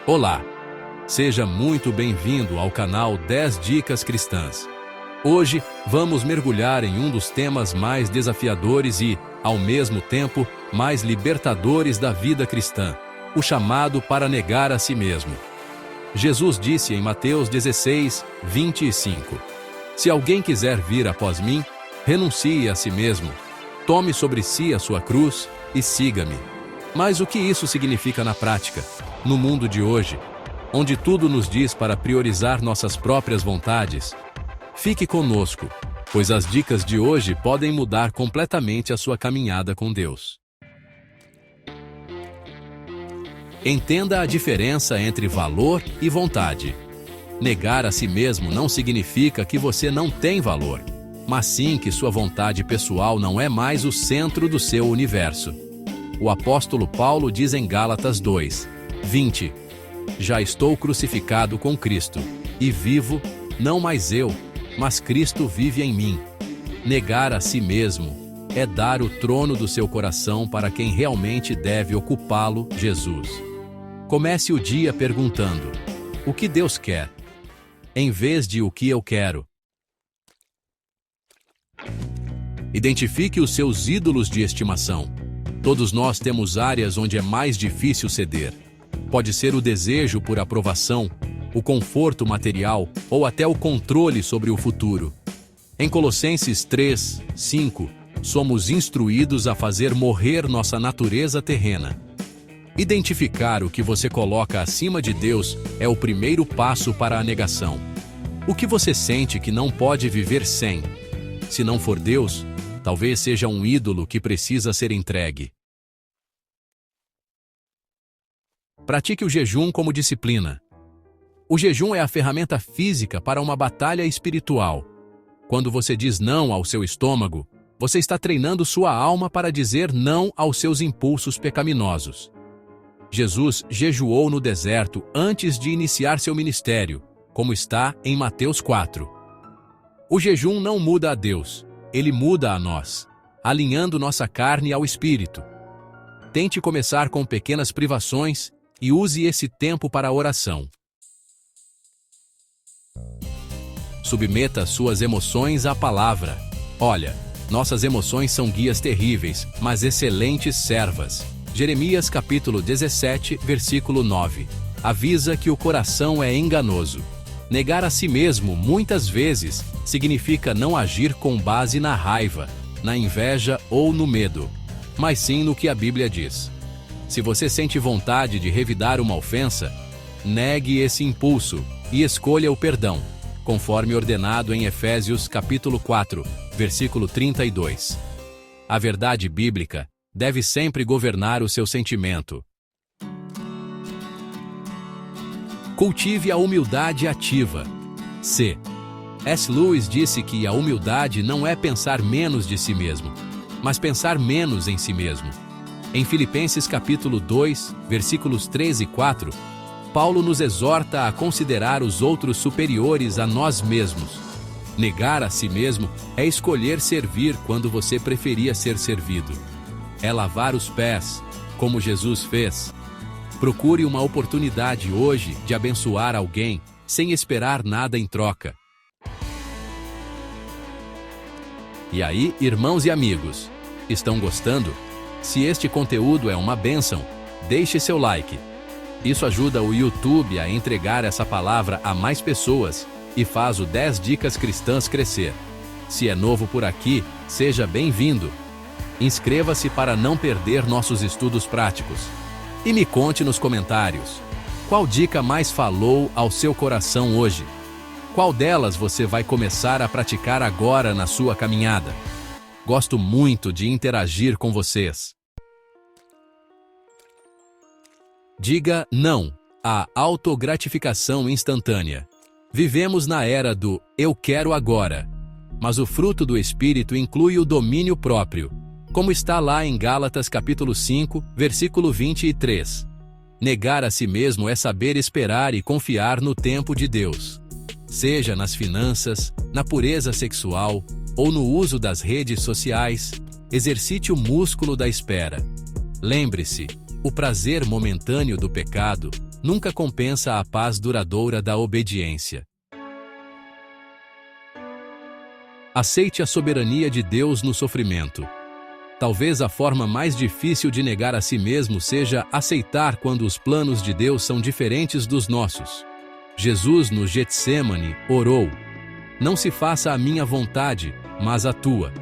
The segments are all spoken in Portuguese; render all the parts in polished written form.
Olá! Seja muito bem-vindo ao canal 10 Dicas Cristãs. Hoje, vamos mergulhar em um dos temas mais desafiadores e, ao mesmo tempo, mais libertadores da vida cristã, o chamado para negar a si mesmo. Jesus disse em Mateus 16, 25: Se alguém quiser vir após mim, renuncie a si mesmo, tome sobre si a sua cruz e siga-me. Mas o que isso significa na prática, no mundo de hoje, onde tudo nos diz para priorizar nossas próprias vontades? Fique conosco, pois as dicas de hoje podem mudar completamente a sua caminhada com Deus. Entenda a diferença entre valor e vontade. Negar a si mesmo não significa que você não tem valor, mas sim que sua vontade pessoal não é mais o centro do seu universo. O apóstolo Paulo diz em Gálatas 2, 20: Já estou crucificado com Cristo, e vivo, não mais eu, mas Cristo vive em mim. Negar a si mesmo é dar o trono do seu coração para quem realmente deve ocupá-lo, Jesus. Comece o dia perguntando: o que Deus quer? Em vez de o que eu quero. Identifique os seus ídolos de estimação. Todos nós temos áreas onde é mais difícil ceder. Pode ser o desejo por aprovação, o conforto material ou até o controle sobre o futuro. Em Colossenses 3, 5, somos instruídos a fazer morrer nossa natureza terrena. Identificar o que você coloca acima de Deus é o primeiro passo para a negação. O que você sente que não pode viver sem? Se não for Deus, talvez seja um ídolo que precisa ser entregue. Pratique o jejum como disciplina. O jejum é a ferramenta física para uma batalha espiritual. Quando você diz não ao seu estômago, você está treinando sua alma para dizer não aos seus impulsos pecaminosos. Jesus jejuou no deserto antes de iniciar seu ministério, como está em Mateus 4. O jejum não muda a Deus, ele muda a nós, alinhando nossa carne ao espírito. Tente começar com pequenas privações e use esse tempo para a oração. Submeta suas emoções à palavra. Olha, nossas emoções são guias terríveis, mas excelentes servas. Jeremias capítulo 17, versículo 9. Avisa que o coração é enganoso. Negar a si mesmo, muitas vezes, significa não agir com base na raiva, na inveja ou no medo, mas sim no que a Bíblia diz. Se você sente vontade de revidar uma ofensa, negue esse impulso e escolha o perdão, conforme ordenado em Efésios capítulo 4, versículo 32. A verdade bíblica deve sempre governar o seu sentimento. Cultive a humildade ativa. C.S. Lewis disse que a humildade não é pensar menos de si mesmo, mas pensar menos em si mesmo. Em Filipenses capítulo 2, versículos 3 e 4, Paulo nos exorta a considerar os outros superiores a nós mesmos. Negar a si mesmo é escolher servir quando você preferia ser servido. É lavar os pés, como Jesus fez. Procure uma oportunidade hoje de abençoar alguém, sem esperar nada em troca. E aí, irmãos e amigos, estão gostando? Se este conteúdo é uma bênção, deixe seu like. Isso ajuda o YouTube a entregar essa palavra a mais pessoas e faz o 10 Dicas Cristãs crescer. Se é novo por aqui, seja bem-vindo. Inscreva-se para não perder nossos estudos práticos. E me conte nos comentários, qual dica mais falou ao seu coração hoje? Qual delas você vai começar a praticar agora na sua caminhada? Gosto muito de interagir com vocês. Diga não à autogratificação instantânea. Vivemos na era do "eu quero agora", mas o fruto do Espírito inclui o domínio próprio, como está lá em Gálatas capítulo 5, versículo 23. Negar a si mesmo é saber esperar e confiar no tempo de Deus. Seja nas finanças, na pureza sexual ou no uso das redes sociais, exercite o músculo da espera. Lembre-se, o prazer momentâneo do pecado nunca compensa a paz duradoura da obediência. Aceite a soberania de Deus no sofrimento. Talvez a forma mais difícil de negar a si mesmo seja aceitar quando os planos de Deus são diferentes dos nossos. Jesus, no Getsêmani, orou: "Não se faça a minha vontade, mas a tua",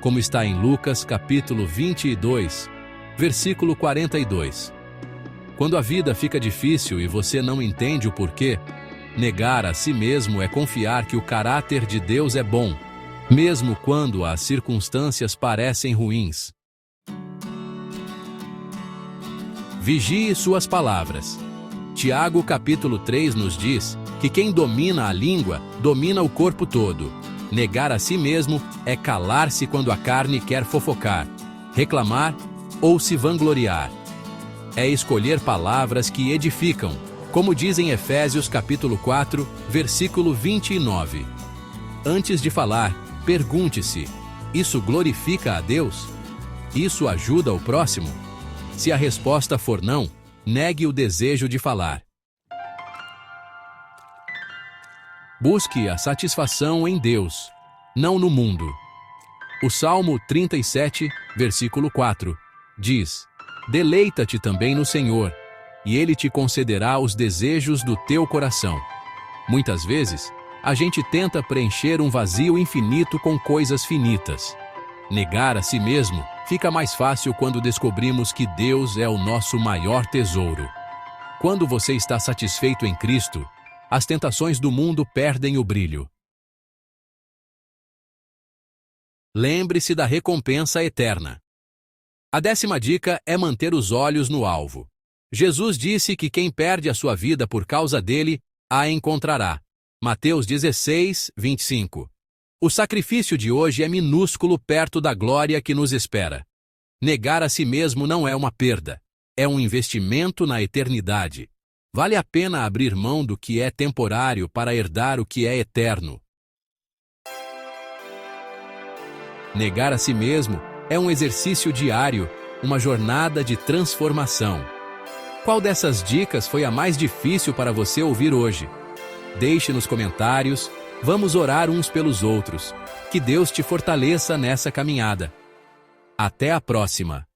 como está em Lucas capítulo 22, versículo 42. Quando a vida fica difícil e você não entende o porquê, negar a si mesmo é confiar que o caráter de Deus é bom, mesmo quando as circunstâncias parecem ruins. Vigie suas palavras. Tiago capítulo 3 nos diz que quem domina a língua, domina o corpo todo. Negar a si mesmo é calar-se quando a carne quer fofocar, reclamar ou se vangloriar. É escolher palavras que edificam, como diz em Efésios capítulo 4, versículo 29. Antes de falar, pergunte-se: isso glorifica a Deus? Isso ajuda o próximo? Se a resposta for não, negue o desejo de falar. Busque a satisfação em Deus, não no mundo. O Salmo 37, versículo 4, diz: "Deleita-te também no Senhor, e Ele te concederá os desejos do teu coração." Muitas vezes, a gente tenta preencher um vazio infinito com coisas finitas. Negar a si mesmo fica mais fácil quando descobrimos que Deus é o nosso maior tesouro. Quando você está satisfeito em Cristo, as tentações do mundo perdem o brilho. Lembre-se da recompensa eterna. A 10ª dica é manter os olhos no alvo. Jesus disse que quem perde a sua vida por causa dele, a encontrará. Mateus 16, 25. O sacrifício de hoje é minúsculo perto da glória que nos espera. Negar a si mesmo não é uma perda, é um investimento na eternidade. Vale a pena abrir mão do que é temporário para herdar o que é eterno. Negar a si mesmo é um exercício diário, uma jornada de transformação. Qual dessas dicas foi a mais difícil para você ouvir hoje? Deixe nos comentários, vamos orar uns pelos outros. Que Deus te fortaleça nessa caminhada. Até a próxima!